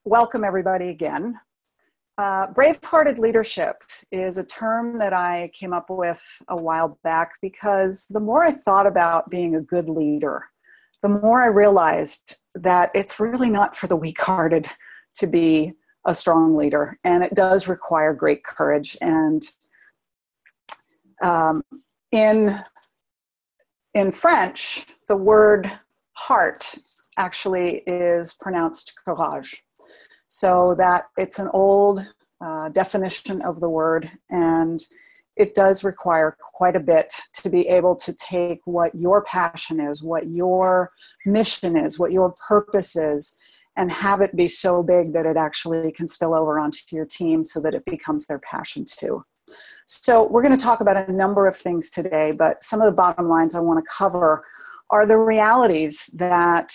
welcome everybody again. Brave-hearted leadership is a term that I came up with a while back because the more I thought about being a good leader, the more I realized that it's really not for the weak-hearted to be a strong leader, and it does require great courage. And in French, the word heart actually is pronounced courage. So that it's an old definition of the word, and it does require quite a bit to be able to take what your passion is, what your mission is, what your purpose is, and have it be so big that it actually can spill over onto your team so that it becomes their passion too. So we're going to talk about a number of things today, but some of the bottom lines I want to cover are the realities that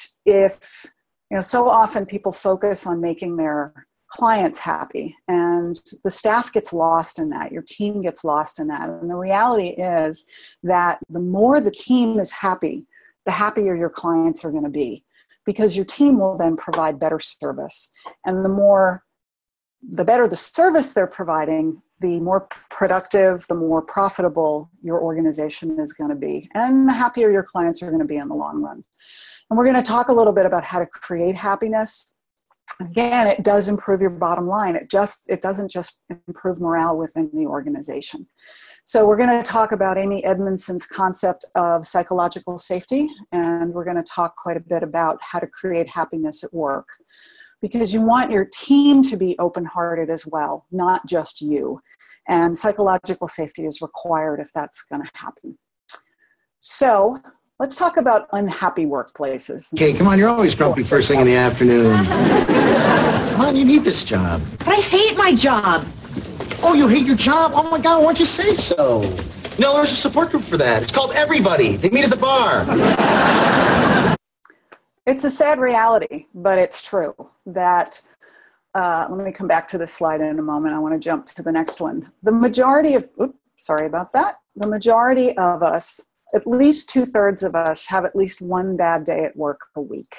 so often people focus on making their clients happy, and the staff gets lost in that, your team gets lost in that. And the reality is that the more the team is happy, the happier your clients are going to be, because your team will then provide better service. And the better the service they're providing, the more productive, the more profitable your organization is going to be, and the happier your clients are going to be in the long run. And we're going to talk a little bit about how to create happiness. Again, it does improve your bottom line. It doesn't just improve morale within the organization. So we're going to talk about Amy Edmondson's concept of psychological safety, and we're going to talk quite a bit about how to create happiness at work, because you want your team to be open-hearted as well, not just you. And psychological safety is required if that's going to happen. So let's talk about unhappy workplaces. Okay, come on, you're always grumpy first thing in the afternoon. Come on, you need this job. But I hate my job. Oh, you hate your job? Oh my God, why don't you say so? No, there's a support group for that. It's called Everybody. They meet at the bar. It's a sad reality, but it's true that, let me come back to this slide in a moment. I want to jump to the next one. The majority of us, at least 2/3 of us, have at least one bad day at work a week.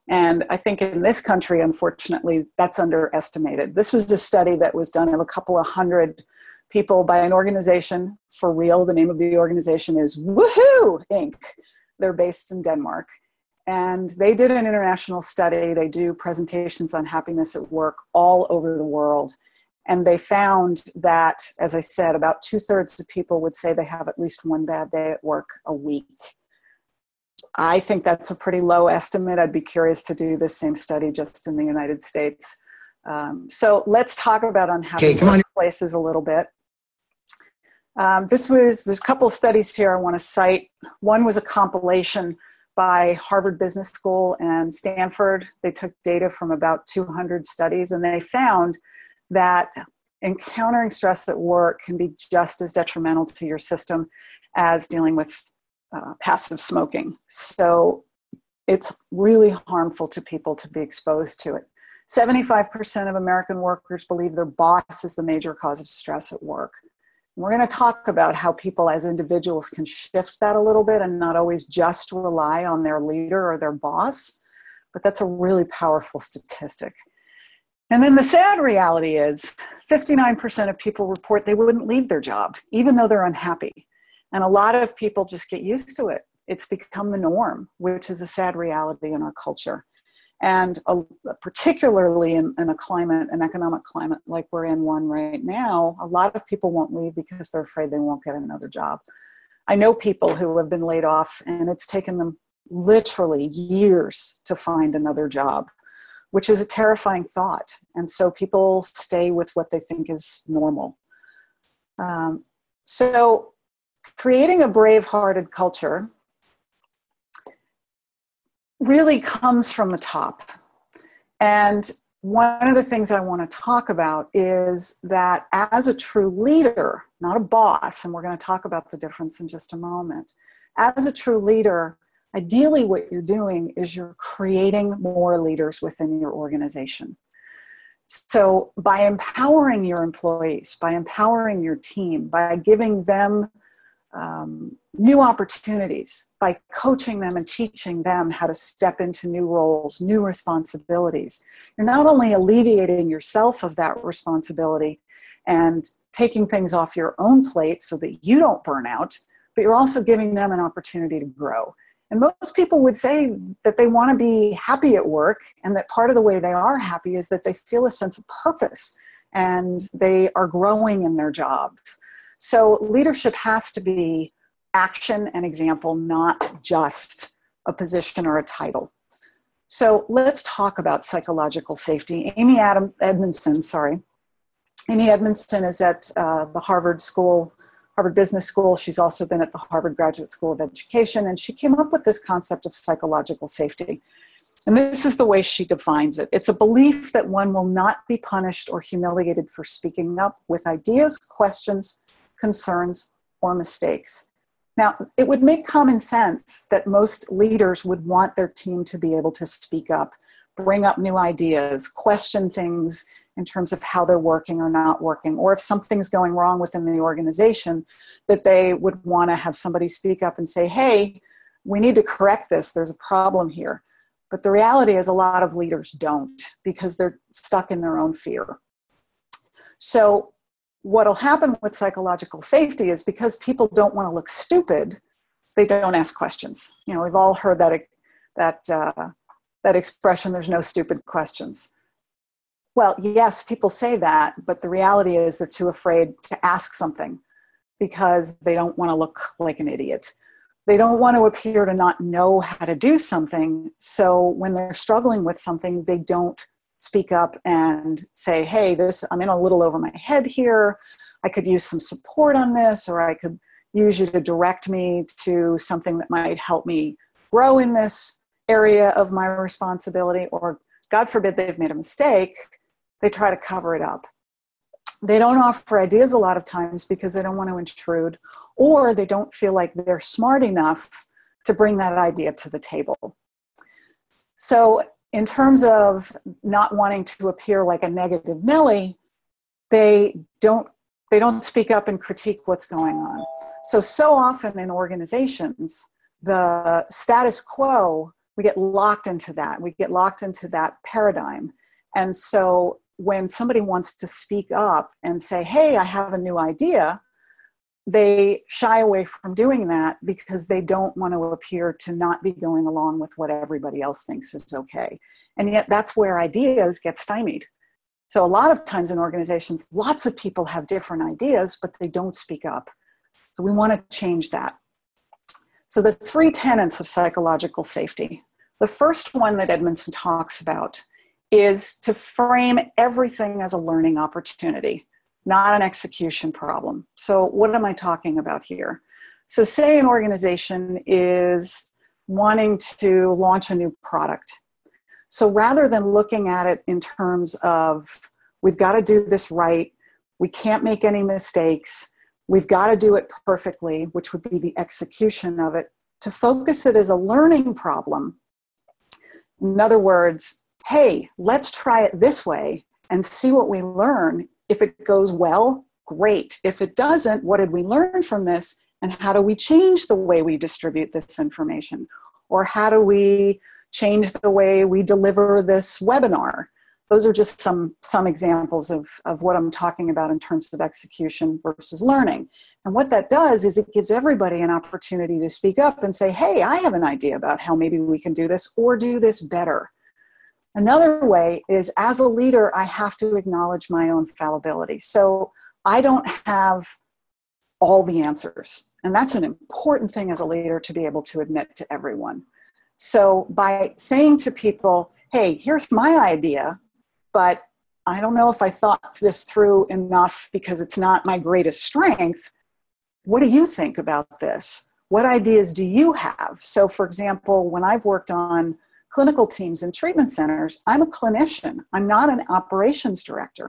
And I think in this country, unfortunately, that's underestimated. This was a study that was done of a couple of hundred people by an organization, For Real. The name of the organization is Woohoo Inc. They're based in Denmark. And they did an international study. They do presentations on happiness at work all over the world. And they found that, as I said, about 2/3 of people would say they have at least one bad day at work a week. I think that's a pretty low estimate. I'd be curious to do this same study just in the United States. So let's talk about unhappy workplaces a little bit. There's a couple studies here I want to cite. One was a compilation by Harvard Business School and Stanford. They took data from about 200 studies, and they found that encountering stress at work can be just as detrimental to your system as dealing with passive smoking. So it's really harmful to people to be exposed to it. 75% of American workers believe their boss is the major cause of stress at work. We're going to talk about how people as individuals can shift that a little bit and not always just rely on their leader or their boss, but that's a really powerful statistic. And then the sad reality is 59% of people report they wouldn't leave their job, even though they're unhappy. And a lot of people just get used to it. It's become the norm, which is a sad reality in our culture. And particularly in an economic climate like we're in one right now, a lot of people won't leave because they're afraid they won't get another job. I know people who have been laid off, and it's taken them literally years to find another job, which is a terrifying thought. And so people stay with what they think is normal. So creating a brave-hearted culture really comes from the top. And one of the things I want to talk about is that as a true leader, not a boss, and we're going to talk about the difference in just a moment, as a true leader, ideally what you're doing is you're creating more leaders within your organization. So by empowering your employees, by empowering your team, by giving them new opportunities by coaching them and teaching them how to step into new roles, new responsibilities. You're not only alleviating yourself of that responsibility and taking things off your own plate so that you don't burn out, but you're also giving them an opportunity to grow. And most people would say that they want to be happy at work, and that part of the way they are happy is that they feel a sense of purpose and they are growing in their jobs. So leadership has to be action and example, not just a position or a title. So let's talk about psychological safety. Amy Edmondson is at the Harvard Business School. She's also been at the Harvard Graduate School of Education, and she came up with this concept of psychological safety. And this is the way she defines it. It's a belief that one will not be punished or humiliated for speaking up with ideas, questions, concerns, or mistakes. Now, it would make common sense that most leaders would want their team to be able to speak up, bring up new ideas, question things in terms of how they're working or not working, or if something's going wrong within the organization, that they would want to have somebody speak up and say, hey, we need to correct this, there's a problem here. But the reality is a lot of leaders don't, because they're stuck in their own fear. So what'll happen with psychological safety is, because people don't want to look stupid, they don't ask questions. You know, we've all heard that expression, there's no stupid questions. Well, yes, people say that, but the reality is they're too afraid to ask something because they don't want to look like an idiot. They don't want to appear to not know how to do something. So when they're struggling with something, they don't speak up and say, hey, I'm in a little over my head here. I could use some support on this, or I could use you to direct me to something that might help me grow in this area of my responsibility. Or God forbid they've made a mistake, they try to cover it up. They don't offer ideas a lot of times because they don't want to intrude, or they don't feel like they're smart enough to bring that idea to the table. So in terms of not wanting to appear like a negative Nelly, they don't speak up and critique what's going on. So often in organizations, the status quo, we get locked into that. We get locked into that paradigm. And so when somebody wants to speak up and say, hey, I have a new idea, they shy away from doing that because they don't want to appear to not be going along with what everybody else thinks is okay. And yet that's where ideas get stymied. So a lot of times in organizations, lots of people have different ideas, but they don't speak up. So we want to change that. So the 3 tenets of psychological safety. The first one that Edmondson talks about is to frame everything as a learning opportunity, not an execution problem. So what am I talking about here? So say an organization is wanting to launch a new product. So rather than looking at it in terms of, we've got to do this right, we can't make any mistakes, we've got to do it perfectly, which would be the execution of it, to focus it as a learning problem. In other words, hey, let's try it this way and see what we learn. If it goes well, great. If it doesn't, what did we learn from this? And how do we change the way we distribute this information? Or how do we change the way we deliver this webinar? Those are just some examples of what I'm talking about in terms of execution versus learning. And what that does is it gives everybody an opportunity to speak up and say, hey, I have an idea about how maybe we can do this or do this better. Another way is, as a leader, I have to acknowledge my own fallibility. So I don't have all the answers. And that's an important thing as a leader, to be able to admit to everyone. So by saying to people, hey, here's my idea, but I don't know if I thought this through enough because it's not my greatest strength. What do you think about this? What ideas do you have? So for example, when I've worked on clinical teams in treatment centers, I'm a clinician. I'm not an operations director.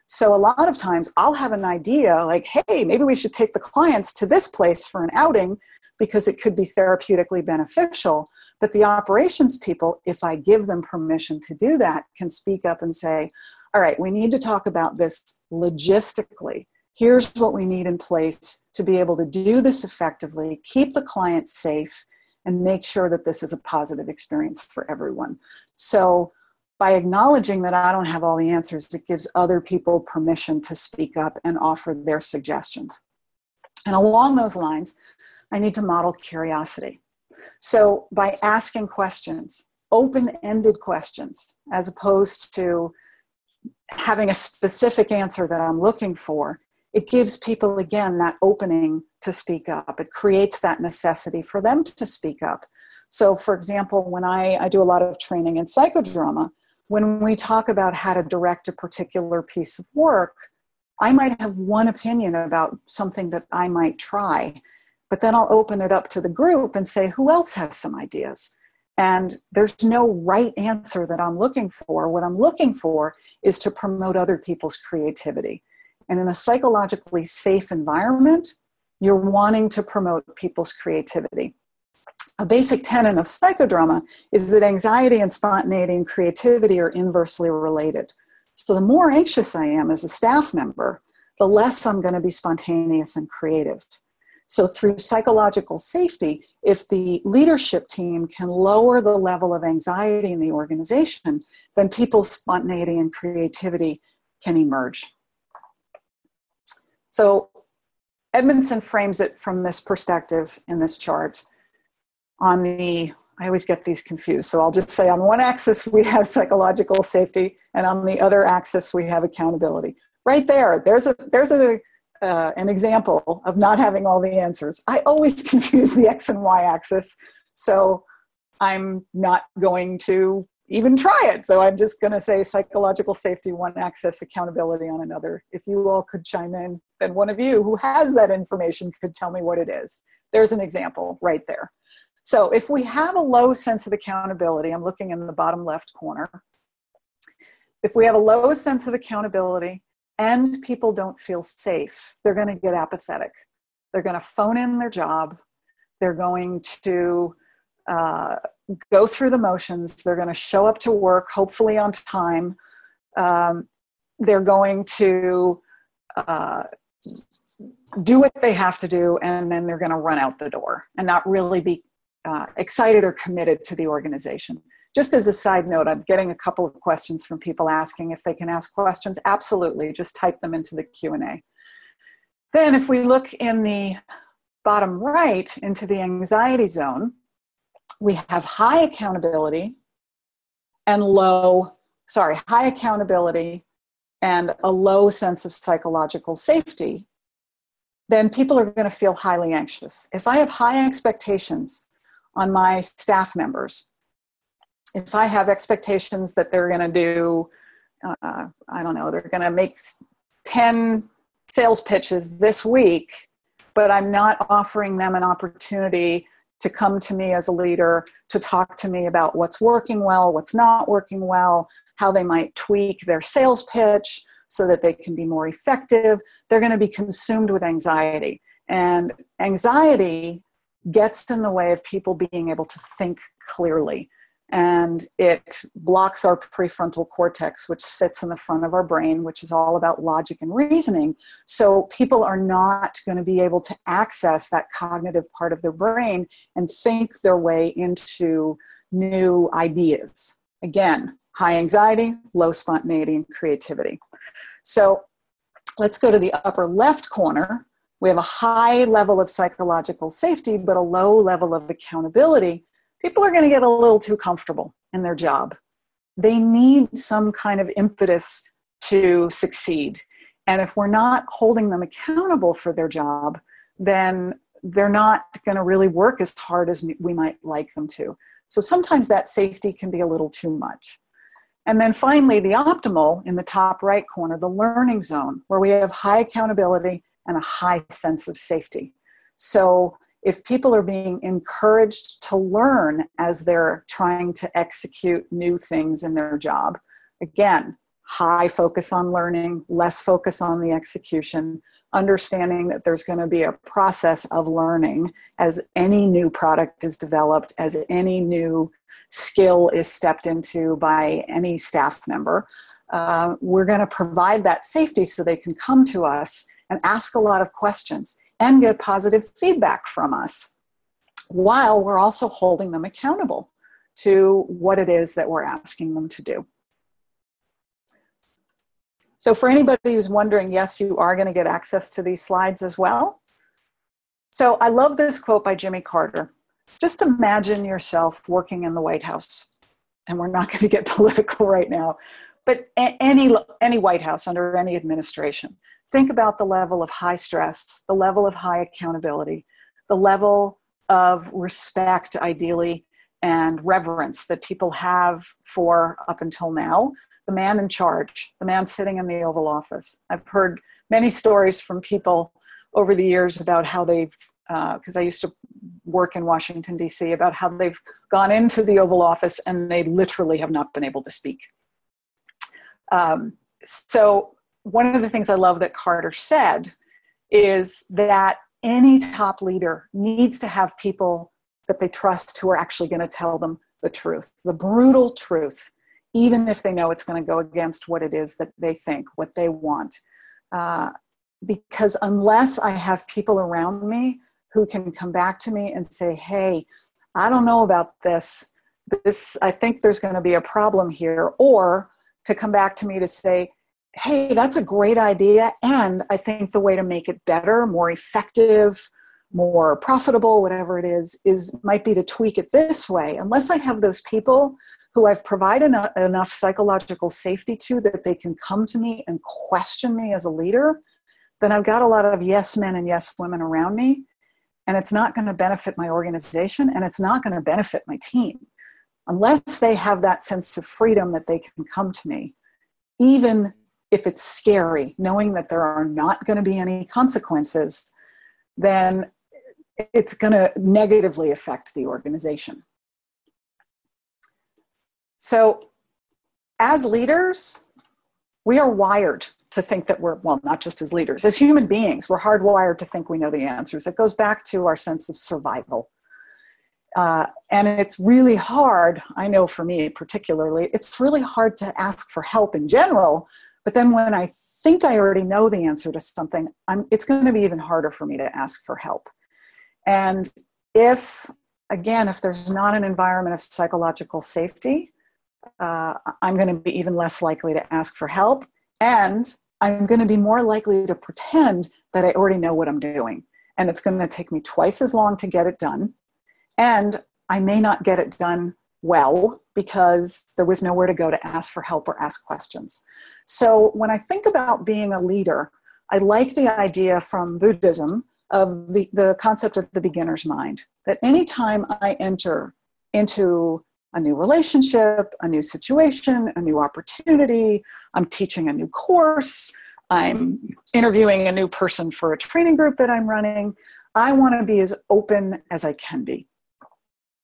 So a lot of times I'll have an idea like, hey, maybe we should take the clients to this place for an outing because it could be therapeutically beneficial. But the operations people, if I give them permission to do that, can speak up and say, all right, we need to talk about this logistically. Here's what we need in place to be able to do this effectively, keep the client safe, and make sure that this is a positive experience for everyone. So by acknowledging that I don't have all the answers, it gives other people permission to speak up and offer their suggestions. And along those lines, I need to model curiosity. So by asking questions, open-ended questions, as opposed to having a specific answer that I'm looking for, it gives people, again, that opening to speak up. It creates that necessity for them to speak up. So, for example, when I do a lot of training in psychodrama, when we talk about how to direct a particular piece of work, I might have one opinion about something that I might try, but then I'll open it up to the group and say, who else has some ideas? And there's no right answer that I'm looking for. What I'm looking for is to promote other people's creativity. And in a psychologically safe environment, you're wanting to promote people's creativity. A basic tenet of psychodrama is that anxiety and spontaneity and creativity are inversely related. So the more anxious I am as a staff member, the less I'm going to be spontaneous and creative. So through psychological safety, if the leadership team can lower the level of anxiety in the organization, then people's spontaneity and creativity can emerge. So Edmondson frames it from this perspective in this chart. On the, I always get these confused, so I'll just say on one axis we have psychological safety, and on the other axis we have accountability. Right there, there's an example of not having all the answers. I always confuse the X and Y axis, so I'm not going to even try it. So I'm just going to say psychological safety, one axis, accountability on another. If you all could chime in, then one of you who has that information could tell me what it is. There's an example right there. So if we have a low sense of accountability, I'm looking in the bottom left corner. If we have a low sense of accountability and people don't feel safe, they're going to get apathetic. They're going to phone in their job. They're going to go through the motions. They're going to show up to work, hopefully on time. They're going to do what they have to do, and then they're going to run out the door and not really be excited or committed to the organization. Just as a side note, I'm getting a couple of questions from people asking if they can ask questions. Absolutely, just type them into the Q&A. Then if we look in the bottom right into the anxiety zone, we have high accountability and high accountability and a low sense of psychological safety. Then people are going to feel highly anxious. If I have high expectations on my staff members, if I have expectations that they're going to do, I don't know, they're going to make 10 sales pitches this week, but I'm not offering them an opportunity to come to me as a leader, to talk to me about what's working well, what's not working well, how they might tweak their sales pitch so that they can be more effective, they're going to be consumed with anxiety. And anxiety gets in the way of people being able to think clearly. And it blocks our prefrontal cortex, which sits in the front of our brain, which is all about logic and reasoning. So people are not going to be able to access that cognitive part of their brain and think their way into new ideas. Again, high anxiety, low spontaneity, and creativity. So let's go to the upper left corner. We have a high level of psychological safety, but a low level of accountability. People are going to get a little too comfortable in their job. They need some kind of impetus to succeed. And if we're not holding them accountable for their job, then they're not going to really work as hard as we might like them to. So sometimes that safety can be a little too much. And then finally, the optimal in the top right corner, the learning zone, where we have high accountability and a high sense of safety. So if people are being encouraged to learn as they're trying to execute new things in their job, again, high focus on learning, less focus on the execution, understanding that there's going to be a process of learning as any new product is developed, as any new skill is stepped into by any staff member. We're going to provide that safety so they can come to us and ask a lot of questions and get positive feedback from us, while we're also holding them accountable to what it is that we're asking them to do. So for anybody who's wondering, yes, you are going to get access to these slides as well. So I love this quote by Jimmy Carter. Just imagine yourself working in the White House. And we're not going to get political right now, but any White House under any administration. Think about the level of high stress, the level of high accountability, the level of respect, ideally, and reverence that people have for, up until now, the man in charge, the man sitting in the Oval Office. I've heard many stories from people over the years about how they've, because I used to work in Washington, D.C., about how they've gone into the Oval Office and they literally have not been able to speak. So one of the things I love that Carter said is that any top leader needs to have people that they trust who are actually going to tell them the truth, the brutal truth, even if they know it's going to go against what it is that they think, what they want. Because unless I have people around me who can come back to me and say, hey, I don't know about this. I think there's going to be a problem here. Or to come back to me to say, hey, that's a great idea. And I think the way to make it better, more effective, more profitable, whatever it is might be to tweak it this way. Unless I have those people who I've provided enough psychological safety to that they can come to me and question me as a leader, then I've got a lot of yes men and yes women around me. And it's not going to benefit my organization, and it's not going to benefit my team. Unless they have that sense of freedom that they can come to me, even if it's scary, knowing that there are not going to be any consequences, then it's going to negatively affect the organization. So as leaders, we are wired to think that we're, well, not just as leaders, as human beings, we're hardwired to think we know the answers. It goes back to our sense of survival. And it's really hard, I know for me particularly, it's really hard to ask for help in general, but then when I think I already know the answer to something, it's going to be even harder for me to ask for help. And if there's not an environment of psychological safety, I'm going to be even less likely to ask for help. And I'm going to be more likely to pretend that I already know what I'm doing. And it's going to take me twice as long to get it done. And I may not get it done well because there was nowhere to go to ask for help or ask questions. So when I think about being a leader, I like the idea from Buddhism of the concept of the beginner's mind. That anytime I enter into a new relationship, a new situation, a new opportunity, I'm teaching a new course, I'm interviewing a new person for a training group that I'm running, I want to be as open as I can be.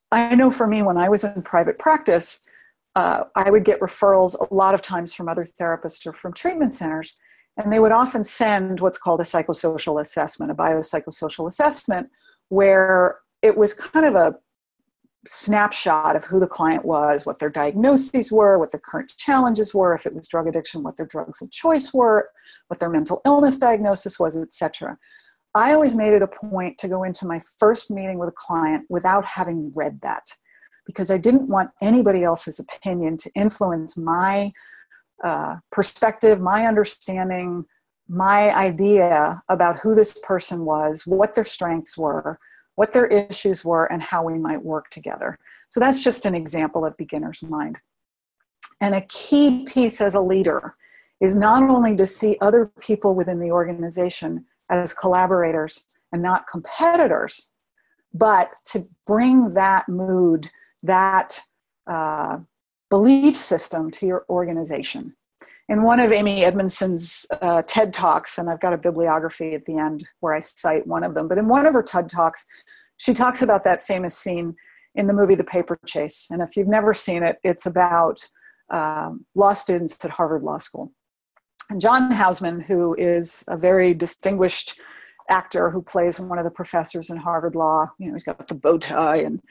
I know for me, when I was in private practice, I would get referrals a lot of times from other therapists or from treatment centers, and they would often send what's called a psychosocial assessment, a biopsychosocial assessment, where it was kind of a snapshot of who the client was, what their diagnoses were, what their current challenges were, if it was drug addiction, what their drugs of choice were, what their mental illness diagnosis was, etc. I always made it a point to go into my first meeting with a client without having read that, because I didn't want anybody else's opinion to influence my perspective, my understanding, my idea about who this person was, what their strengths were, what their issues were, and how we might work together. So that's just an example of beginner's mind. And a key piece as a leader is not only to see other people within the organization as collaborators and not competitors, but to bring that mood, that belief system to your organization. In one of Amy Edmondson's TED Talks, and I've got a bibliography at the end where I cite one of them, but in one of her TED Talks, she talks about that famous scene in the movie The Paper Chase. And if you've never seen it, it's about law students at Harvard Law School. And John Houseman, who is a very distinguished actor who plays one of the professors in Harvard Law, you know, he's got the bow tie and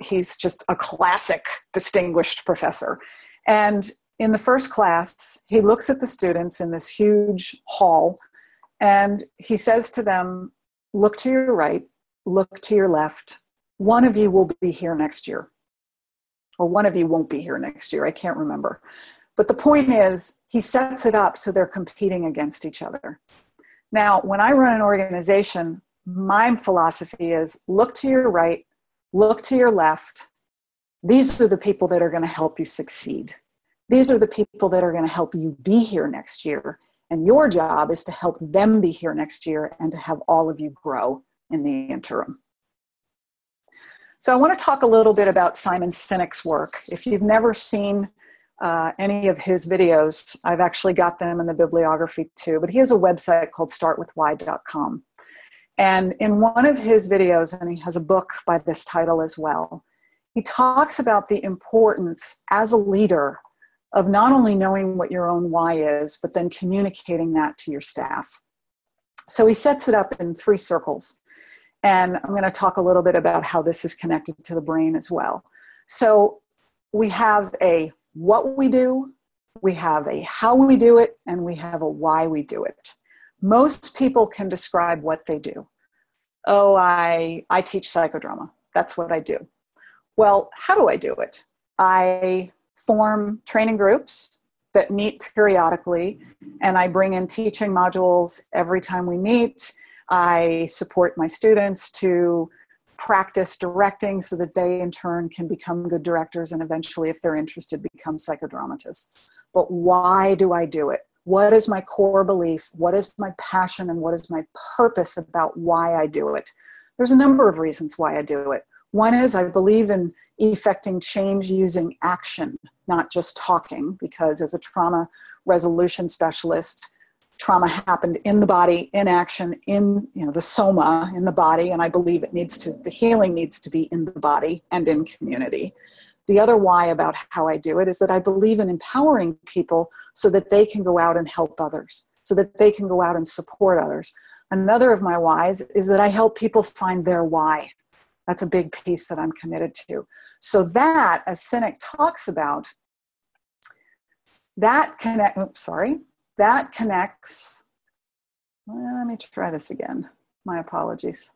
he's just a classic distinguished professor. And in the first class, he looks at the students in this huge hall and he says to them, look to your right, look to your left. One of you will be here next year. Or one of you won't be here next year. I can't remember. But the point is, he sets it up so they're competing against each other. Now, when I run an organization, my philosophy is look to your right, look to your left. These are the people that are going to help you succeed. These are the people that are going to help you be here next year. And your job is to help them be here next year and to have all of you grow in the interim. So I want to talk a little bit about Simon Sinek's work. If you've never seen any of his videos, I've actually got them in the bibliography too, but he has a website called startwithwhy.com. And in one of his videos, and he has a book by this title as well, he talks about the importance as a leader of not only knowing what your own why is, but then communicating that to your staff. So he sets it up in 3 circles. And I'm going to talk a little bit about how this is connected to the brain as well. So we have a what we do, we have a how we do it, and we have a why we do it. Most people can describe what they do. Oh, I teach psychodrama. That's what I do. Well, how do I do it? I form training groups that meet periodically, and I bring in teaching modules every time we meet. I support my students to practice directing so that they in turn can become good directors and eventually, if they're interested, become psychodramatists. But why do I do it? What is my core belief? What is my passion? And what is my purpose about why I do it? There's a number of reasons why I do it. One is I believe in effecting change using action, not just talking, because as a trauma resolution specialist, trauma happened in the body, in action, in the soma, in the body, and I believe the healing needs to be in the body and in community. The other why about how I do it is that I believe in empowering people so that they can go out and help others, so that they can go out and support others. Another of my whys is that I help people find their why. That's a big piece that I'm committed to. So that, as Sinek talks about, that connects, let me try this again. My apologies.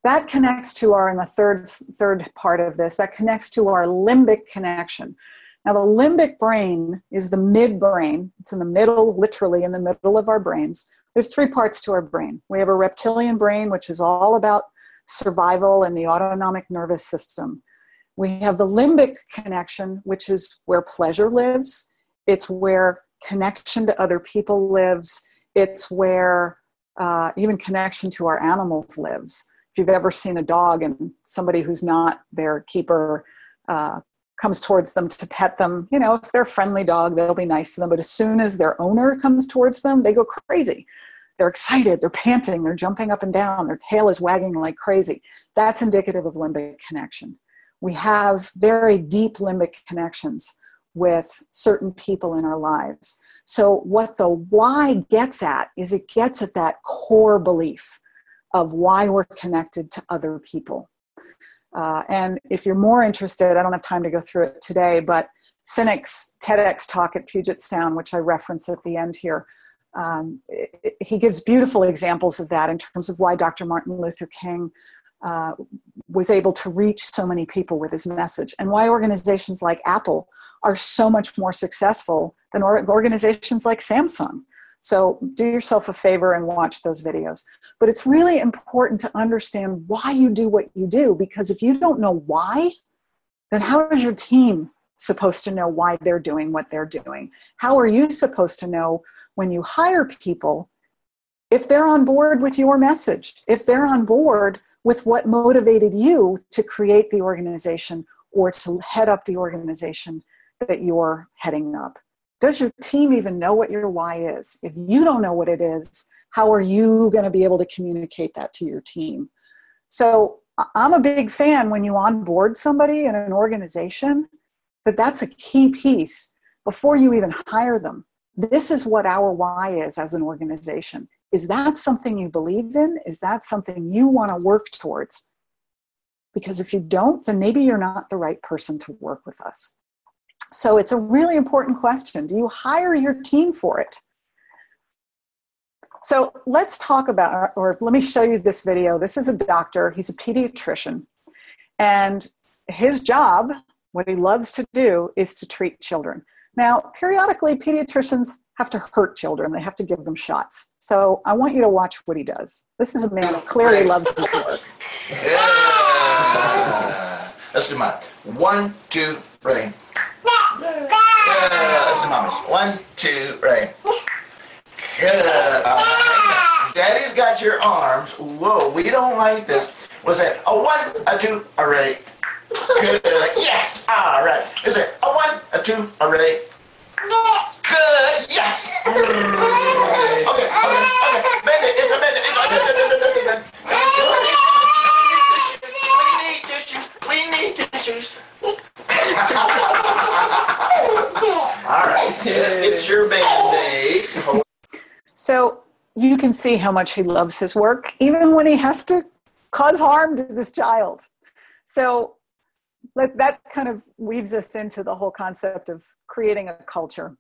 That connects to in the third part of this, that connects to our limbic connection. Now the limbic brain is the midbrain. It's in the middle, literally in the middle of our brains. There's 3 parts to our brain. We have a reptilian brain, which is all about survival and the autonomic nervous system. We have the limbic connection, which is where pleasure lives. It's where connection to other people lives. It's where even connection to our animals lives. If you've ever seen a dog and somebody who's not their keeper comes towards them to pet them, if they're a friendly dog, they'll be nice to them. But as soon as their owner comes towards them, they go crazy. They're excited, they're panting, they're jumping up and down, their tail is wagging like crazy. That's indicative of limbic connection. We have very deep limbic connections with certain people in our lives. So what the why gets at is it gets at that core belief of why we're connected to other people. And if you're more interested, I don't have time to go through it today, but Sinek's TEDx talk at Puget Sound, which I reference at the end here, he gives beautiful examples of that in terms of why Dr. Martin Luther King was able to reach so many people with his message, and why organizations like Apple are so much more successful than organizations like Samsung. So do yourself a favor and watch those videos. But it's really important to understand why you do what you do, because if you don't know why, then how is your team supposed to know why they're doing what they're doing? How are you supposed to know when you hire people if they're on board with your message, if they're on board with what motivated you to create the organization or to head up the organization that you're heading up? Does your team even know what your why is? If you don't know what it is, how are you going to be able to communicate that to your team? So I'm a big fan when you onboard somebody in an organization, that's a key piece before you even hire them. This is what our why is as an organization. Is that something you believe in? Is that something you want to work towards? Because if you don't, then maybe you're not the right person to work with us. So it's a really important question. Do you hire your team for it? So let's talk about, or let me show you this video. This is a doctor. He's a pediatrician. And his job, what he loves to do, is to treat children. Now, periodically, pediatricians have to hurt children. They have to give them shots. So I want you to watch what he does. This is a man who clearly loves his work. Yeah. Let's do mine. 1, 2, ready. Let's do mama's. 1, 2, ready. Good. Daddy's got your arms. Whoa, we don't like this. What's that? A 1, a 2, a ready. Good. Yes. All right. Is it a 1, a 2, a ready? Good. Yes. Okay. Bend it. It's a bend it. We need tissues. All right. Let's get your Band-Aid. So you can see how much he loves his work, even when he has to cause harm to this child. So that kind of weaves us into the whole concept of creating a culture.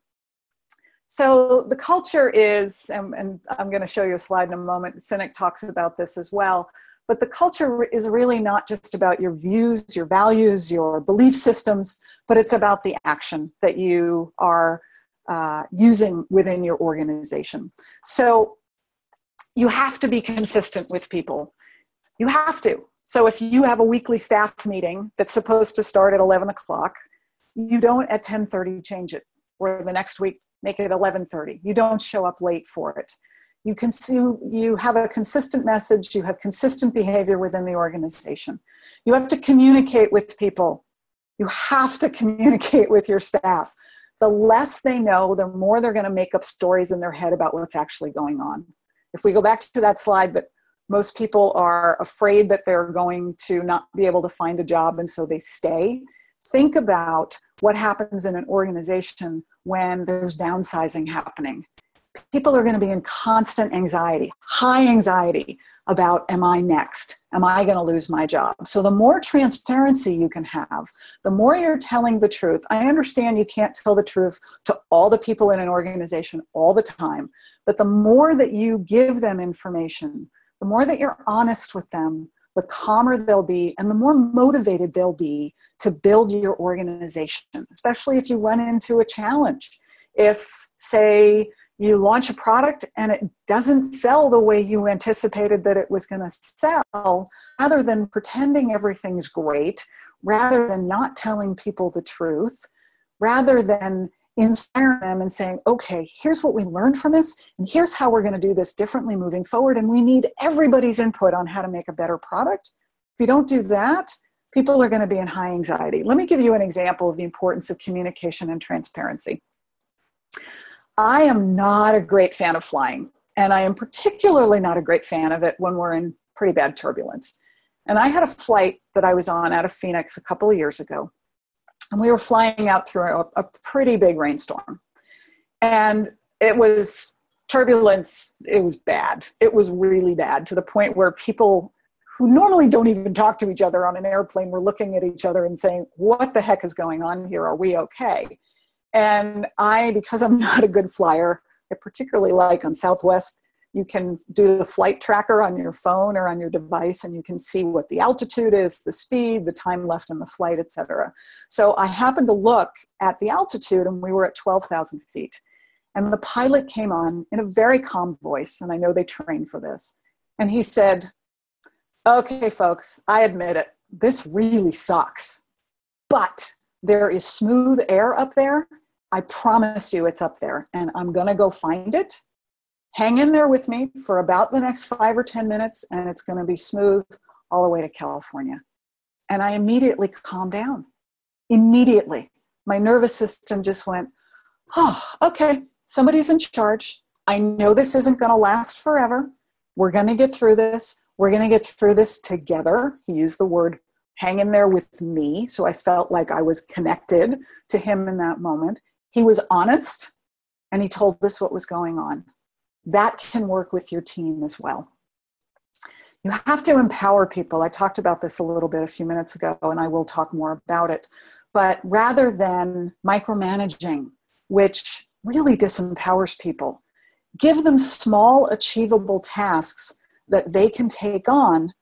So the culture is, and I'm going to show you a slide in a moment, Sinek talks about this as well, but the culture is really not just about your views, your values, your belief systems, but it's about the action that you are using within your organization. So you have to be consistent with people. You have to. So if you have a weekly staff meeting that's supposed to start at 11 o'clock, you don't at 10:30 change it, or the next week make it 11:30. You don't show up late for it. You have a consistent message, you have consistent behavior within the organization. You have to communicate with people. You have to communicate with your staff. The less they know, the more they're going to make up stories in their head about what's actually going on. If we go back to that slide that most people are afraid that they're going to not be able to find a job and so they stay, think about what happens in an organization when there's downsizing happening. People are going to be in constant anxiety, high anxiety about, am I next? Am I going to lose my job? So the more transparency you can have, the more you're telling the truth. I understand you can't tell the truth to all the people in an organization all the time, but the more that you give them information, the more that you're honest with them, the calmer they'll be and the more motivated they'll be to build your organization, especially if you run into a challenge. If, say, you launch a product and it doesn't sell the way you anticipated that it was going to sell, rather than pretending everything's great, rather than not telling people the truth, rather than inspiring them and saying, okay, here's what we learned from this, and here's how we're going to do this differently moving forward, and we need everybody's input on how to make a better product. If you don't do that, people are going to be in high anxiety. Let me give you an example of the importance of communication and transparency. I am not a great fan of flying, and I am particularly not a great fan of it when we're in pretty bad turbulence. And I had a flight that I was on out of Phoenix a couple of years ago, and we were flying out through a pretty big rainstorm. And it was turbulence. It was bad. It was really bad, to the point where people who normally don't even talk to each other on an airplane were looking at each other and saying, what the heck is going on here? Are we okay? And because I'm not a good flyer, I particularly like on Southwest, you can do the flight tracker on your phone or on your device, and you can see what the altitude is, the speed, the time left in the flight, etc. So I happened to look at the altitude, and we were at 12,000 feet. And the pilot came on in a very calm voice, and I know they train for this. And he said, okay, folks, I admit it, this really sucks, but there is smooth air up there. I promise you it's up there, and I'm going to go find it. Hang in there with me for about the next 5 or 10 minutes, and it's going to be smooth all the way to California. And I immediately calmed down. Immediately. My nervous system just went, oh, okay, somebody's in charge. I know this isn't going to last forever. We're going to get through this. We're going to get through this together. He used the word hang in there with me, so I felt like I was connected to him in that moment. He was honest, and he told us what was going on. That can work with your team as well. You have to empower people. I talked about this a little bit a few minutes ago, and I will talk more about it. but rather than micromanaging, which really disempowers people, give them small, achievable tasks that they can take on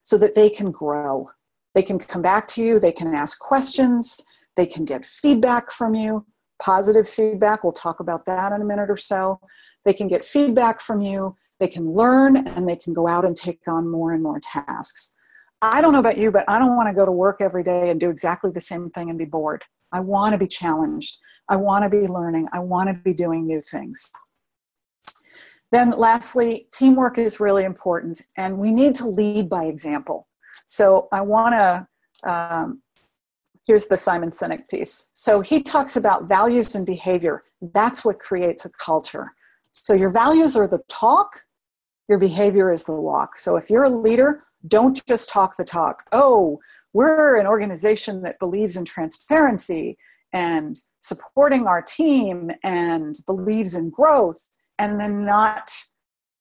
so that they can grow. They can come back to you, they can ask questions, they can get feedback from you, positive feedback. We'll talk about that in a minute or so. They can get feedback from you, they can learn, and they can go out and take on more and more tasks. I don't know about you, but I don't want to go to work every day and do exactly the same thing and be bored. I want to be challenged. I want to be learning. I want to be doing new things. Then lastly, teamwork is really important, and we need to lead by example. So I want to, here's the Simon Sinek piece. So he talks about values and behavior. That's what creates a culture. So your values are the talk, your behavior is the walk. So if you're a leader, don't just talk the talk. Oh, we're an organization that believes in transparency and supporting our team and believes in growth, and then not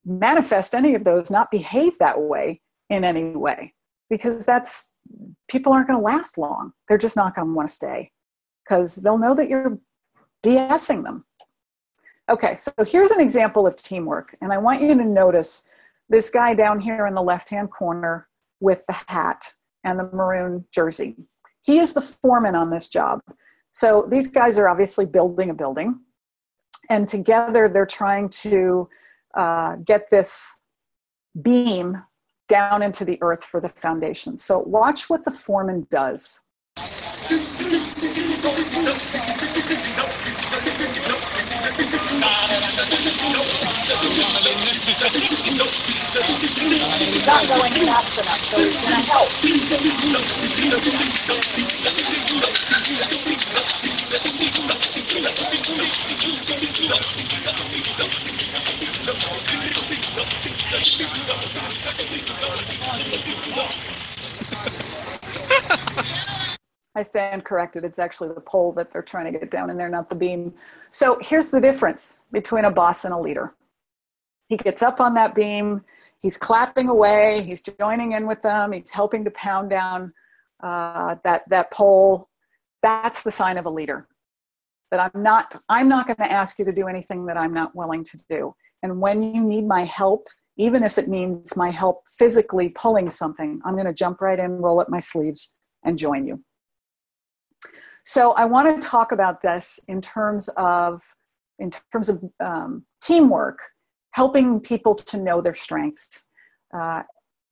manifest any of those, not behave that way in any way, because people aren't going to last long. They're just not going to want to stay because they'll know that you're BSing them. Okay, so here's an example of teamwork, and I want you to notice this guy down here in the left-hand corner with the hat and the maroon jersey. He is the foreman on this job. So these guys are obviously building a building, and together they're trying to get this beam down into the earth for the foundation. So watch what the foreman does. He's not going fast enough, so he's going to help. I stand corrected. It's actually the pole that they're trying to get down in there, not the beam. So here's the difference between a boss and a leader. He gets up on that beam, he's clapping away, he's joining in with them, he's helping to pound down that pole. That's the sign of a leader. That I'm not going to ask you to do anything that I'm not willing to do. And when you need my help, even if it means my help physically pulling something, I'm going to jump right in, roll up my sleeves, and join you. So I want to talk about this in terms of teamwork, helping people to know their strengths.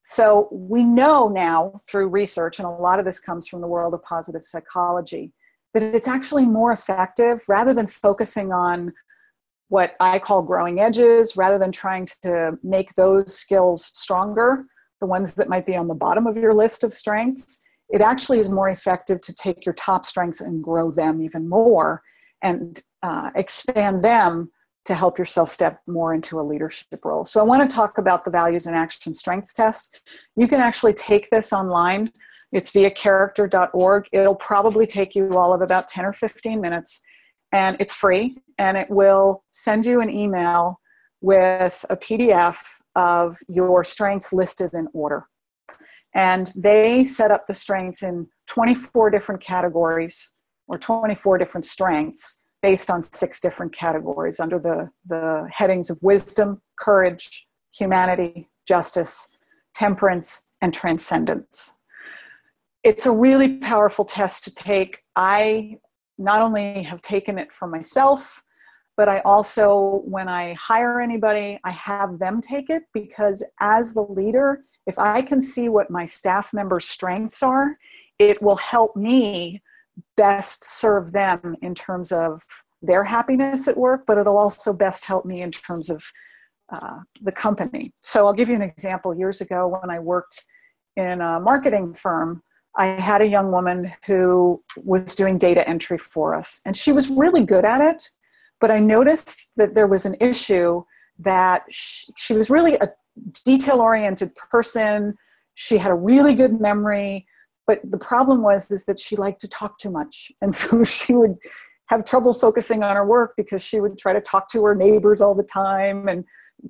So we know now through research, and a lot of this comes from the world of positive psychology, that it's actually more effective rather than focusing on what I call growing edges, rather than trying to make those skills stronger, the ones that might be on the bottom of your list of strengths. It actually is more effective to take your top strengths and grow them even more and expand them to help yourself step more into a leadership role. So I want to talk about the Values in Action Strengths Test. You can actually take this online. It's via character.org. It'll probably take you all of about 10 or 15 minutes, and it's free, and it will send you an email with a PDF of your strengths listed in order. And they set up the strengths in 24 different categories, or 24 different strengths based on 6 different categories under the headings of wisdom, courage, humanity, justice, temperance, and transcendence. It's a really powerful test to take. I not only have taken it for myself, but I also, when I hire anybody, I have them take it, because as the leader, if I can see what my staff members' strengths are, it will help me best serve them in terms of their happiness at work, but it'll also best help me in terms of the company. So I'll give you an example. Years ago, when I worked in a marketing firm, I had a young woman who was doing data entry for us, and she was really good at it, but I noticed that there was an issue that she was really a detail-oriented person. She had a really good memory, but the problem was that she liked to talk too much. And so she would have trouble focusing on her work because she would try to talk to her neighbors all the time and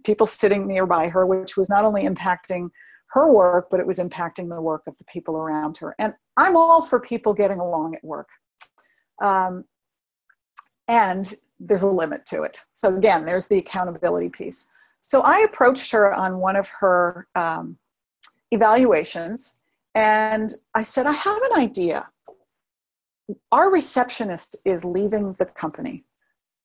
people sitting nearby her, which was not only impacting her work, but it was impacting the work of the people around her. And I'm all for people getting along at work. And there's a limit to it. So again, there's the accountability piece. So I approached her on one of her evaluations, and I said, I have an idea. Our receptionist is leaving the company.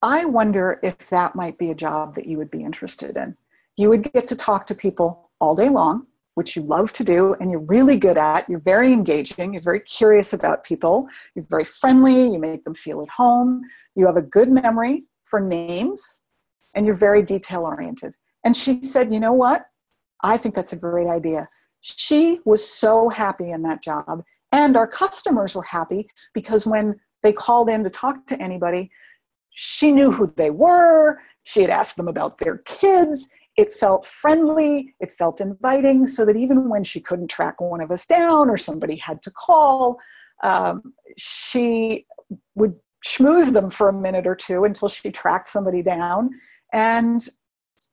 I wonder if that might be a job that you would be interested in. You would get to talk to people all day long, which you love to do and you're really good at. You're very engaging. You're very curious about people. You're very friendly. You make them feel at home. You have a good memory for names, and you're very detail-oriented. And she said, you know what? I think that's a great idea. She was so happy in that job, and our customers were happy because when they called in to talk to anybody, she knew who they were. She had asked them about their kids. It felt friendly. It felt inviting, so that even when she couldn't track one of us down or somebody had to call, she would schmooze them for a minute or two until she tracked somebody down, and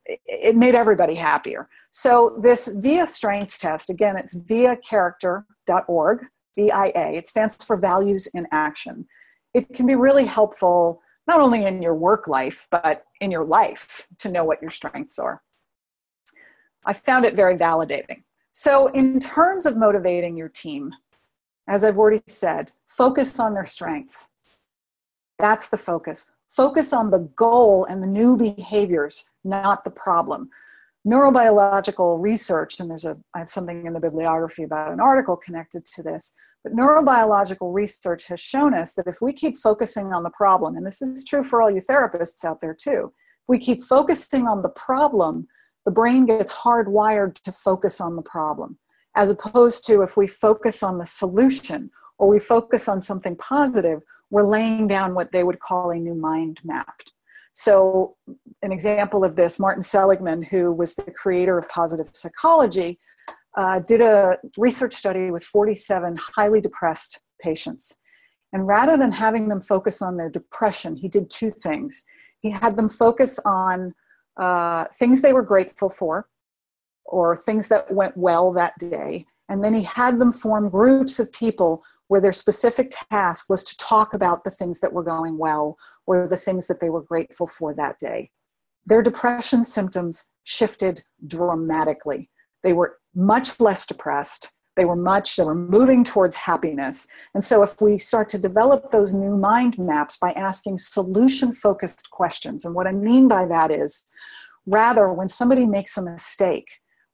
it made everybody happier. So this VIA strength test, again, it's viacharacter.org, VIA. It stands for Values in Action. It can be really helpful, not only in your work life, but in your life, to know what your strengths are. I found it very validating. So in terms of motivating your team, as I've already said, focus on their strengths. That's the focus. Focus on the goal and the new behaviors, not the problem. Neurobiological research, and I have something in the bibliography about an article connected to this, but neurobiological research has shown us that if we keep focusing on the problem, and this is true for all you therapists out there too, if we keep focusing on the problem, the brain gets hardwired to focus on the problem, as opposed to if we focus on the solution or we focus on something positive, we're laying down what they would call a new mind map. So an example of this, Martin Seligman, who was the creator of positive psychology, did a research study with 47 highly depressed patients. And rather than having them focus on their depression, he did two things. He had them focus on things they were grateful for, or things that went well that day. And then he had them form groups of people where their specific task was to talk about the things that were going well, or the things that they were grateful for that day. Their depression symptoms shifted dramatically. They were much less depressed. They were moving towards happiness. And so if we start to develop those new mind maps by asking solution-focused questions, and what I mean by that is, rather, when somebody makes a mistake,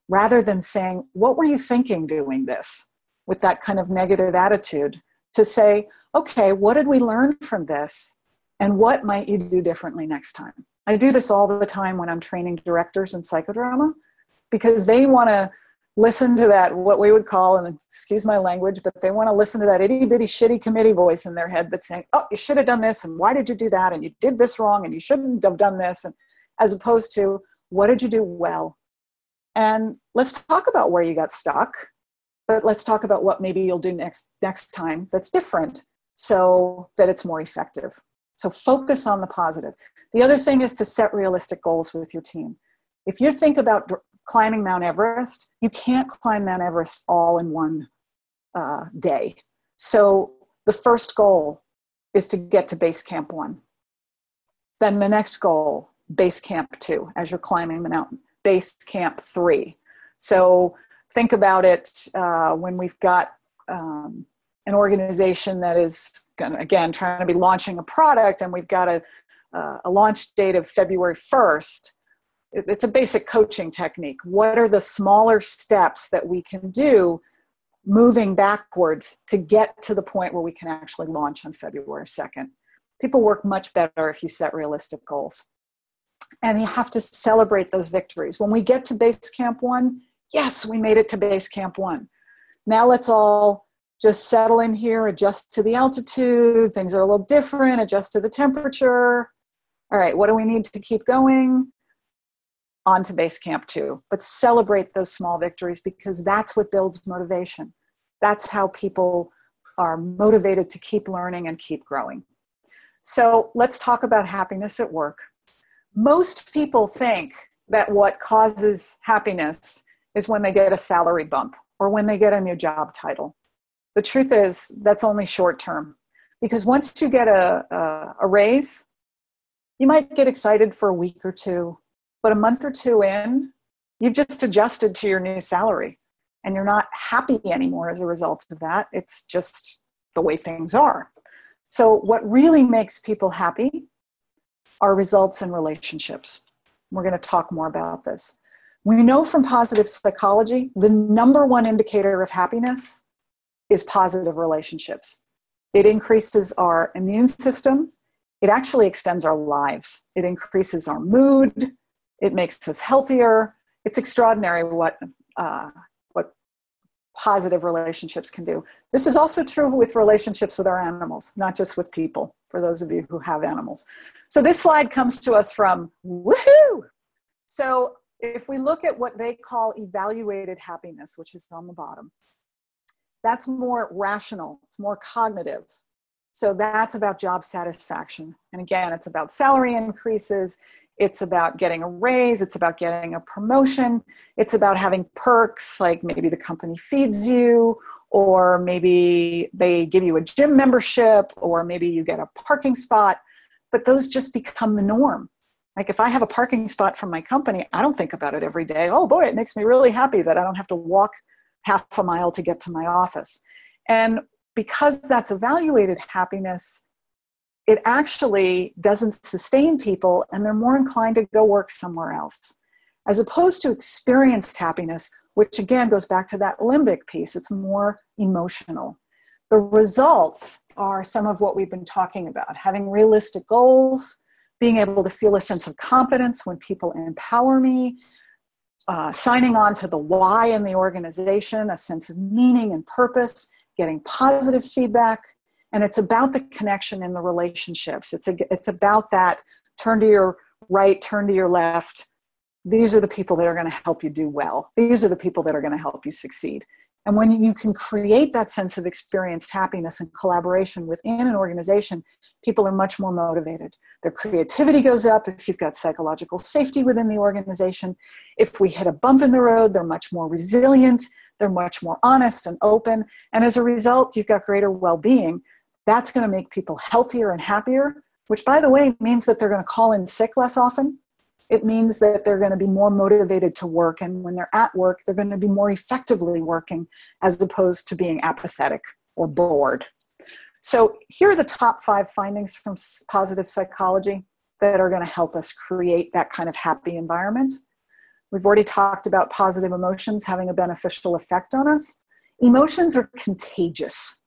rather than saying, what were you thinking doing this? With that kind of negative attitude, to say, okay, what did we learn from this? And what might you do differently next time? I do this all the time when I'm training directors in psychodrama, because they want to listen to that, what we would call, and excuse my language, but they want to listen to that itty bitty shitty committee voice in their head that's saying, oh, you should have done this, and why did you do that, and you did this wrong, and you shouldn't have done this, and as opposed to, what did you do well? And let's talk about where you got stuck, but let's talk about what maybe you'll do next time that's different so that it's more effective. So focus on the positive. The other thing is to set realistic goals with your team. If you think about climbing Mount Everest, you can't climb Mount Everest all in one day. So the first goal is to get to base camp 1. Then the next goal, base camp 2, as you're climbing the mountain, base camp 3. So think about it when we've got an organization that is, again, trying to be launching a product, and we've got a launch date of February 1st. It's a basic coaching technique. What are the smaller steps that we can do moving backwards to get to the point where we can actually launch on February 2nd? People work much better if you set realistic goals. And you have to celebrate those victories. When we get to base camp 1, yes, we made it to base camp 1. Now let's all just settle in here, adjust to the altitude. Things are a little different, adjust to the temperature. All right, what do we need to keep going? On to base camp 2. But celebrate those small victories, because that's what builds motivation. That's how people are motivated to keep learning and keep growing. So let's talk about happiness at work. Most people think that what causes happiness is when they get a salary bump or when they get a new job title. The truth is, that's only short term. Because once you get a raise, you might get excited for a week or two, but a month or two in, you've just adjusted to your new salary and you're not happy anymore as a result of that. It's just the way things are. So what really makes people happy are results in relationships. We're going to talk more about this. We know from positive psychology, the number one indicator of happiness is positive relationships. It increases our immune system. It actually extends our lives. It increases our mood. It makes us healthier. It's extraordinary what positive relationships can do. This is also true with relationships with our animals, not just with people, for those of you who have animals. So this slide comes to us from Woohoo! So if we look at what they call evaluated happiness, which is on the bottom, that's more rational, it's more cognitive. So that's about job satisfaction. And again, it's about salary increases, it's about getting a raise, it's about getting a promotion, it's about having perks, like maybe the company feeds you, or maybe they give you a gym membership, or maybe you get a parking spot, but those just become the norm. Like if I have a parking spot from my company, I don't think about it every day. Oh boy, it makes me really happy that I don't have to walk half a mile to get to my office. And because that's evaluated happiness, it actually doesn't sustain people and they're more inclined to go work somewhere else. As opposed to experienced happiness, which again goes back to that limbic piece, it's more emotional. The results are some of what we've been talking about, having realistic goals, being able to feel a sense of confidence when people empower me, signing on to the why in the organization, a sense of meaning and purpose, getting positive feedback. And it's about the connection in the relationships. It's about that turn to your right, turn to your left. These are the people that are going to help you do well. These are the people that are going to help you succeed. And when you can create that sense of experienced happiness and collaboration within an organization, people are much more motivated. Their creativity goes up if you've got psychological safety within the organization. If we hit a bump in the road, they're much more resilient. They're much more honest and open. And as a result, you've got greater well-being. That's going to make people healthier and happier, which, by the way, means that they're going to call in sick less often. It means that they're going to be more motivated to work. And when they're at work, they're going to be more effectively working as opposed to being apathetic or bored. So here are the top 5 findings from positive psychology that are going to help us create that kind of happy environment. We've already talked about positive emotions having a beneficial effect on us. Emotions are contagious.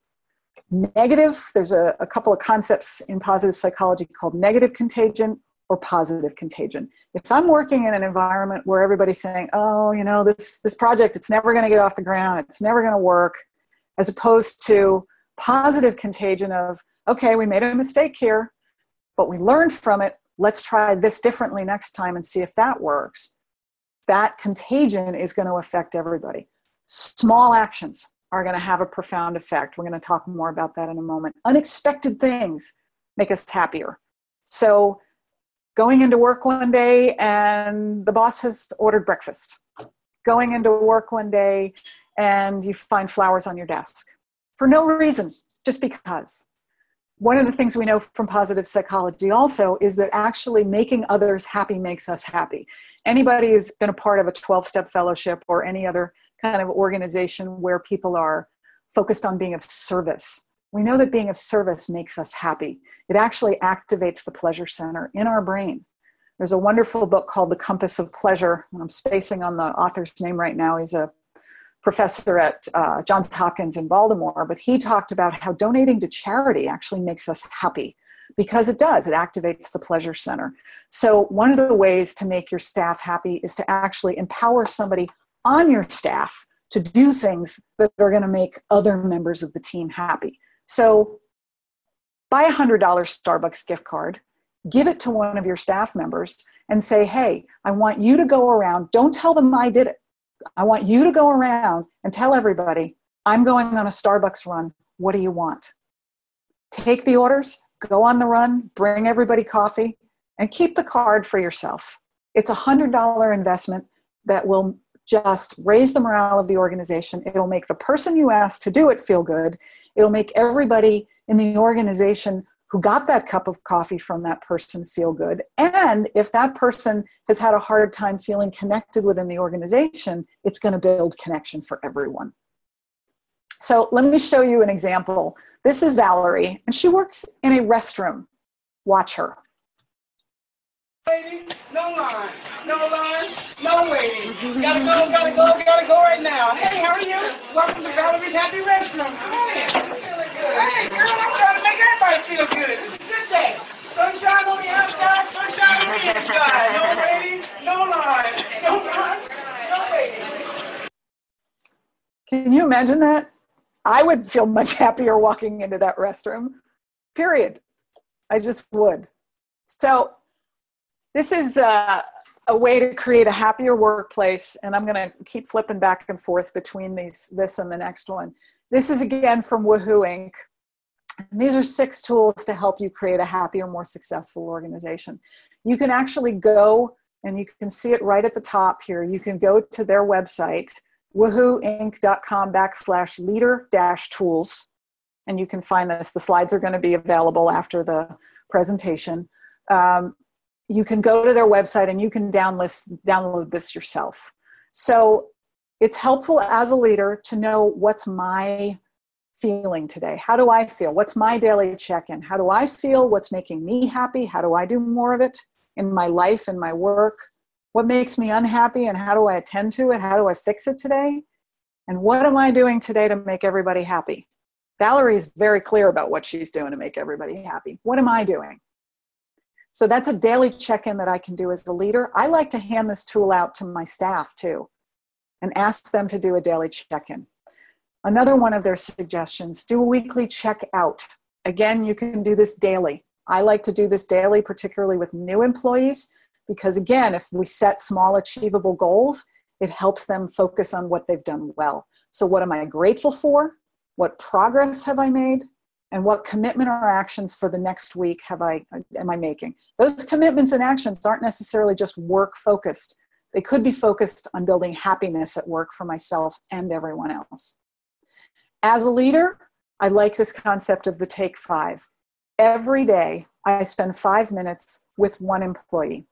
Negative, there's a couple of concepts in positive psychology called negative contagion or positive contagion. If I'm working in an environment where everybody's saying, oh, you know, this project, it's never going to get off the ground, it's never going to work, as opposed to positive contagion of, okay, we made a mistake here, but we learned from it. Let's try this differently next time and see if that works. That contagion is going to affect everybody. Small actions are going to have a profound effect. We're going to talk more about that in a moment. Unexpected things make us happier. So going into work one day and the boss has ordered breakfast. Going into work one day and you find flowers on your desk. For no reason, just because. One of the things we know from positive psychology also is that actually making others happy makes us happy. Anybody who's been a part of a 12-step fellowship or any other kind of organization where people are focused on being of service, we know that being of service makes us happy. It actually activates the pleasure center in our brain. There's a wonderful book called The Compass of Pleasure. I'm spacing on the author's name right now. He's a professor at Johns Hopkins in Baltimore, but he talked about how donating to charity actually makes us happy, because it does. It activates the pleasure center. So one of the ways to make your staff happy is to actually empower somebody on your staff to do things that are going to make other members of the team happy. So buy a $100 Starbucks gift card, give it to one of your staff members and say, hey, I want you to go around. Don't tell them I did it. I want you to go around and tell everybody, I'm going on a Starbucks run. What do you want? Take the orders, go on the run, bring everybody coffee, and keep the card for yourself. It's a $100 investment that will just raise the morale of the organization. It'll make the person you asked to do it feel good. It'll make everybody in the organization who got that cup of coffee from that person feel good. And if that person has had a hard time feeling connected within the organization, it's going to build connection for everyone. So let me show you an example. This is Valerie, and she works in a restroom. Watch her. Waiting, no line, no waiting. Gotta go right now. Hey, how are you? Welcome to Valerie's Happy Restroom. Hey, girl, I'm trying to make everybody feel good. It's a good day. Sunshine on the outside, sunshine on the inside. No waiting, no waiting. Can you imagine that? I would feel much happier walking into that restroom, period. I just would. So this is a way to create a happier workplace, and I'm going to keep flipping back and forth between this and the next one. This is again from Woohoo Inc. And these are 6 tools to help you create a happier, more successful organization. You can actually go, and you can see it right at the top here. You can go to their website, woohooinc.com/leader-tools, and you can find this. The slides are going to be available after the presentation. You can go to their website and you can download this yourself. So it's helpful as a leader to know what's my feeling today. How do I feel? What's my daily check-in? How do I feel? What's making me happy? How do I do more of it in my life and my work? What makes me unhappy and how do I attend to it? How do I fix it today? And what am I doing today to make everybody happy? Valerie's very clear about what she's doing to make everybody happy. What am I doing? So that's a daily check-in that I can do as a leader. I like to hand this tool out to my staff too and ask them to do a daily check-in. Another one of their suggestions, do a weekly check-out. Again, you can do this daily. I like to do this daily, particularly with new employees, because again, if we set small achievable goals, it helps them focus on what they've done well. So what am I grateful for? What progress have I made? And what commitment or actions for the next week am I making? Those commitments and actions aren't necessarily just work focused. They could be focused on building happiness at work for myself and everyone else. As a leader, I like this concept of the Take 5. Every day, I spend 5 minutes with one employee.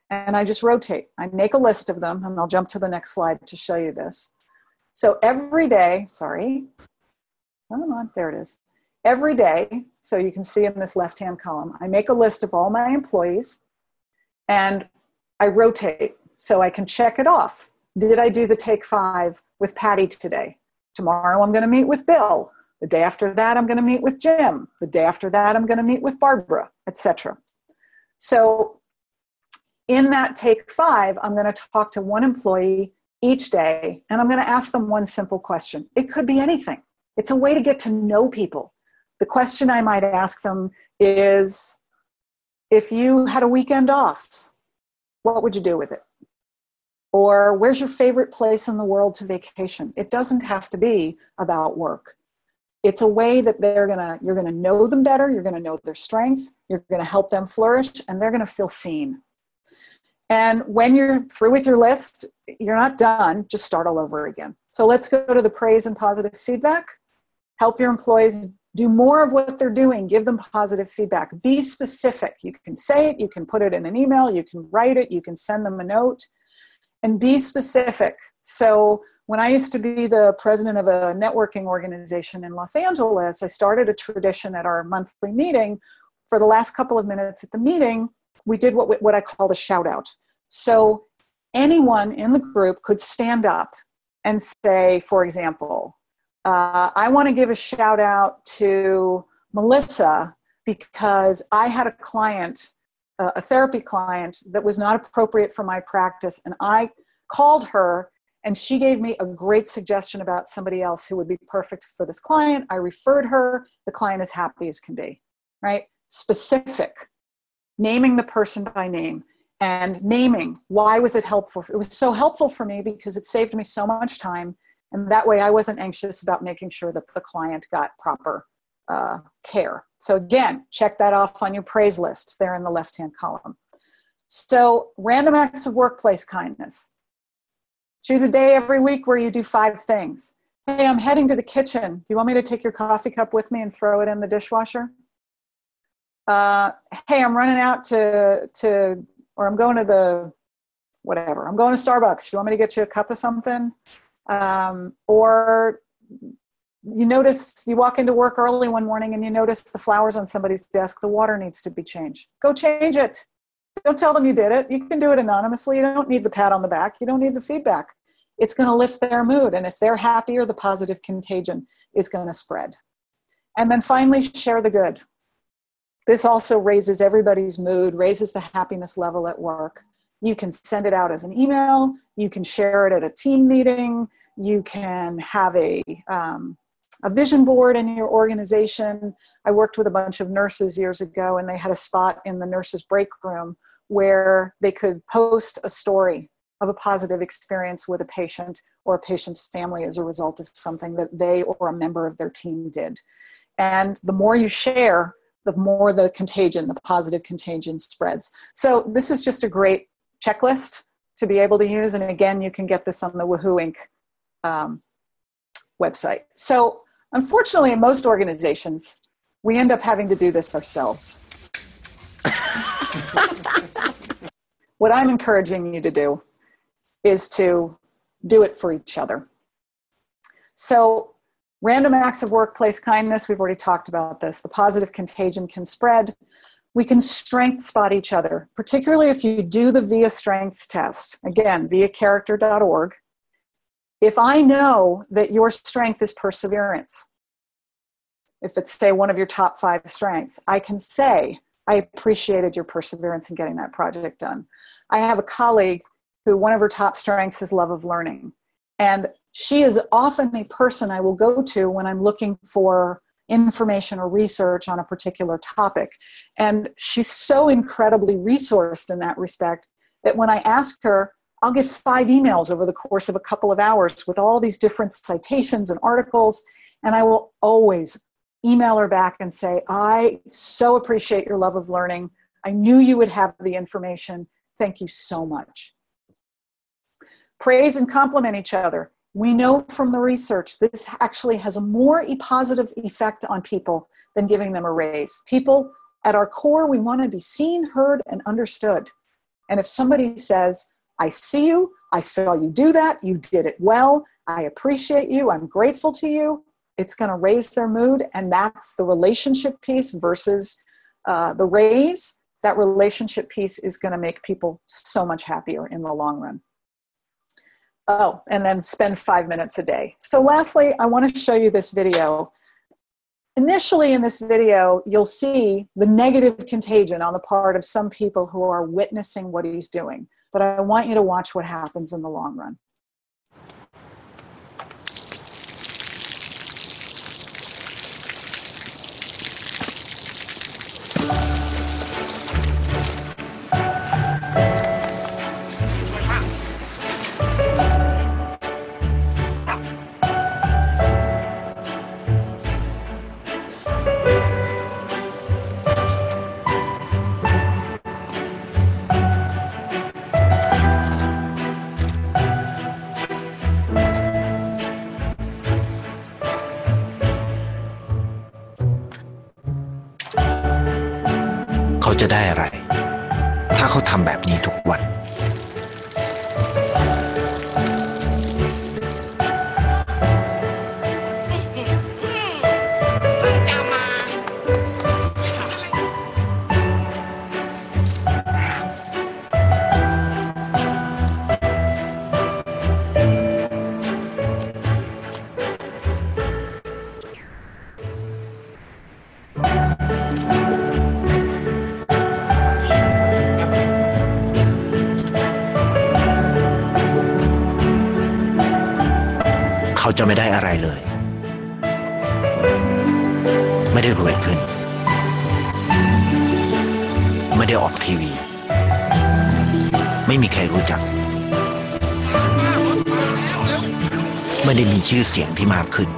And I just rotate. I make a list of them, and I'll jump to the next slide to show you this. So every day, come on, there it is. Every day, so you can see in this left-hand column, I make a list of all my employees and I rotate so I can check it off. Did I do the Take 5 with Patty today? Tomorrow I'm going to meet with Bill. The day after that I'm going to meet with Jim. The day after that I'm going to meet with Barbara, etc. So in that Take 5, I'm going to talk to one employee each day and I'm going to ask them one simple question. It could be anything. It's a way to get to know people. The question I might ask them is, if you had a weekend off, what would you do with it? Or where's your favorite place in the world to vacation? It doesn't have to be about work. It's a way that you're going to know them better, you're going to know their strengths, you're going to help them flourish, and they're going to feel seen. And when you're through with your list, you're not done, just start all over again. So let's go to the praise and positive feedback. Help your employees do more of what they're doing. Give them positive feedback. Be specific. You can say it, you can put it in an email, you can write it, you can send them a note, and be specific. So when I used to be the president of a networking organization in Los Angeles, I started a tradition at our monthly meeting. For the last couple of minutes at the meeting, we did what I called a shout out. So anyone in the group could stand up and say, for example, I want to give a shout out to Melissa because I had a client, a therapy client that was not appropriate for my practice, and I called her and she gave me a great suggestion about somebody else who would be perfect for this client. I referred her. The client is happy as can be, right? Specific, naming the person by name and naming why was it helpful. It was so helpful for me because it saved me so much time. And that way I wasn't anxious about making sure that the client got proper care. So again, check that off on your praise list there in the left-hand column. So random acts of workplace kindness. Choose a day every week where you do 5 things. Hey, I'm heading to the kitchen. Do you want me to take your coffee cup with me and throw it in the dishwasher? Hey, I'm running out or I'm going to the, whatever. I'm going to Starbucks. You want me to get you a cup of something? Or you notice, you walk into work early one morning and you notice the flowers on somebody's desk, the water needs to be changed. Go change it. Don't tell them you did it. You can do it anonymously. You don't need the pat on the back. You don't need the feedback. It's going to lift their mood. And if they're happier, the positive contagion is going to spread. And then finally, share the good. This also raises everybody's mood, raises the happiness level at work. You can send it out as an email. You can share it at a team meeting. You can have a vision board in your organization. I worked with a bunch of nurses years ago, and they had a spot in the nurses' break room where they could post a story of a positive experience with a patient or a patient's family as a result of something that they or a member of their team did. And the more you share, the more the contagion, the positive contagion spreads. So this is just a great checklist to be able to use. And again, you can get this on the Woohoo Inc. Website. So unfortunately, in most organizations, we end up having to do this ourselves. What I'm encouraging you to do is to do it for each other. So random acts of workplace kindness, we've already talked about this. The positive contagion can spread. We can strength spot each other, particularly if you do the VIA strengths test. Again, viacharacter.org. If I know that your strength is perseverance, if it's, say, one of your top 5 strengths, I can say, I appreciated your perseverance in getting that project done. I have a colleague who one of her top strengths is love of learning. And she is often a person I will go to when I'm looking for information or research on a particular topic. And she's so incredibly resourced in that respect that when I ask her, I'll get 5 emails over the course of a couple of hours with all these different citations and articles. And I will always email her back and say, I so appreciate your love of learning. I knew you would have the information. Thank you so much. Praise and compliment each other. We know from the research this actually has a more positive effect on people than giving them a raise. People, at our core, we want to be seen, heard, and understood. And if somebody says, I see you, I saw you do that, you did it well, I appreciate you, I'm grateful to you, it's going to raise their mood, and that's the relationship piece versus the raise. That relationship piece is going to make people so much happier in the long run. Oh, and then spend 5 minutes a day. So lastly, I want to show you this video. Initially in this video, you'll see the negative contagion on the part of some people who are witnessing what he's doing. But I want you to watch what happens in the long run.เขาจะได้อะไรถ้าเขาทำแบบนี้ทุกวัน เขาจะไม่ได้อะไรเลยไม่ได้รวยขึ้นไม่ได้ออกทีวีไม่มีใครรู้จักไม่ได้มีชื่อเสียงที่มากขึ้น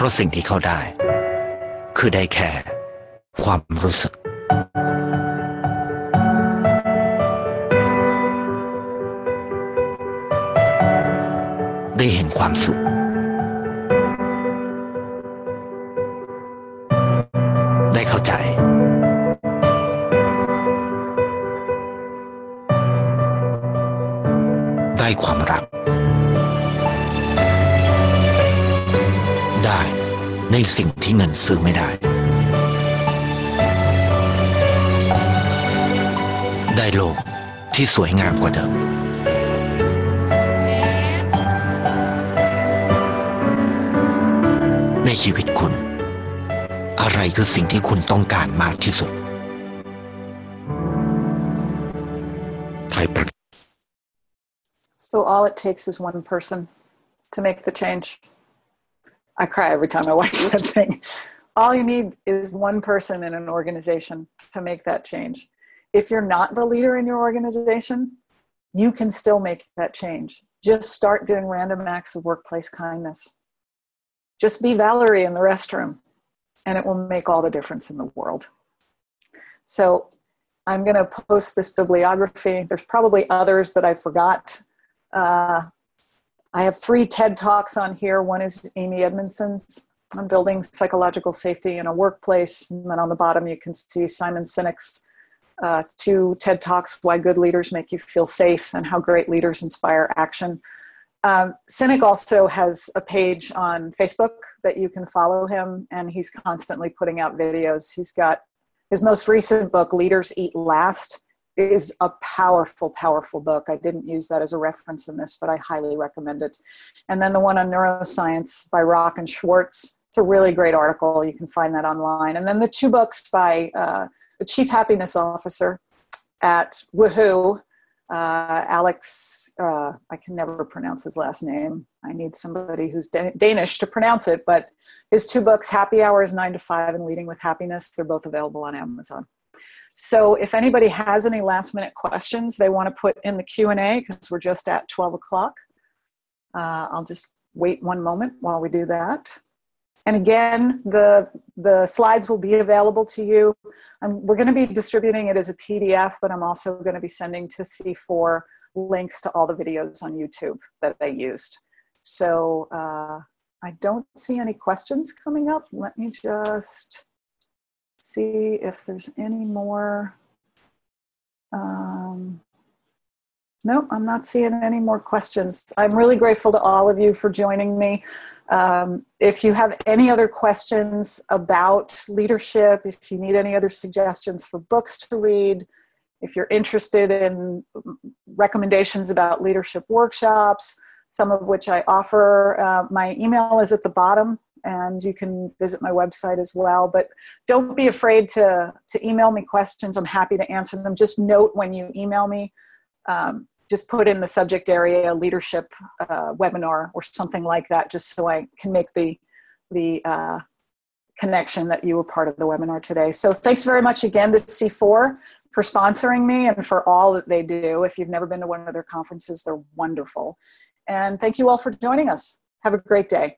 ราะสิ่งที่เขาได้คือได้แค่ความรู้สึกได้เห็นความสุขได้เข้าใจได้ความรักได้ในสิ่งที่เงินซื้อไม่ได้ได้โลกที่สวยงามกว่าเดิมในชีวิตคุณอะไรคือสิ่งที่คุณต้องการมากที่สุดSo all it takes is one person to make the change. I cry every time I watch that thing. All you need is one person in an organization to make that change. If you're not the leader in your organization, you can still make that change. Just start doing random acts of workplace kindness. Just be Valerie in the restroom, and it will make all the difference in the world. So I'm going to post this bibliography. There's probably others that I forgot. I have 3 TED Talks on here. One is Amy Edmondson's on building psychological safety in a workplace. And then on the bottom, you can see Simon Sinek's 2 TED Talks, Why Good Leaders Make You Feel Safe and How Great Leaders Inspire Action. Sinek also has a page on Facebook that you can follow him, and he's constantly putting out videos. He's got his most recent book, Leaders Eat Last, is a powerful, powerful book. I didn't use that as a reference in this, but I highly recommend it. And then the one on neuroscience by Rock and Schwartz. It's a really great article. You can find that online. And then the 2 books by the Chief Happiness Officer at Woohoo, Alex, I can never pronounce his last name. I need somebody who's Danish to pronounce it, but his 2 books, Happy Hours 9 to 5 and Leading with Happiness, they're both available on Amazon. So if anybody has any last minute questions they want to put in the Q&A, because we're just at 12 o'clock, I'll just wait one moment while we do that. And again, the slides will be available to you. We're going to be distributing it as a PDF, but I'm also going to be sending to C4 links to all the videos on YouTube that I used. So I don't see any questions coming up. Let me just see if there's any more. No, I'm not seeing any more questions. I'm really grateful to all of you for joining me. If you have any other questions about leadership, if you need any other suggestions for books to read, if you're interested in recommendations about leadership workshops, some of which I offer, my email is at the bottom, and you can visit my website as well. But don't be afraid to email me questions. I'm happy to answer them. Just note when you email me, just put in the subject area leadership webinar or something like that, just so I can make the connection that you were part of the webinar today. So thanks very much again to C4 for sponsoring me and for all that they do. If you've never been to one of their conferences, they're wonderful. And thank you all for joining us. Have a great day.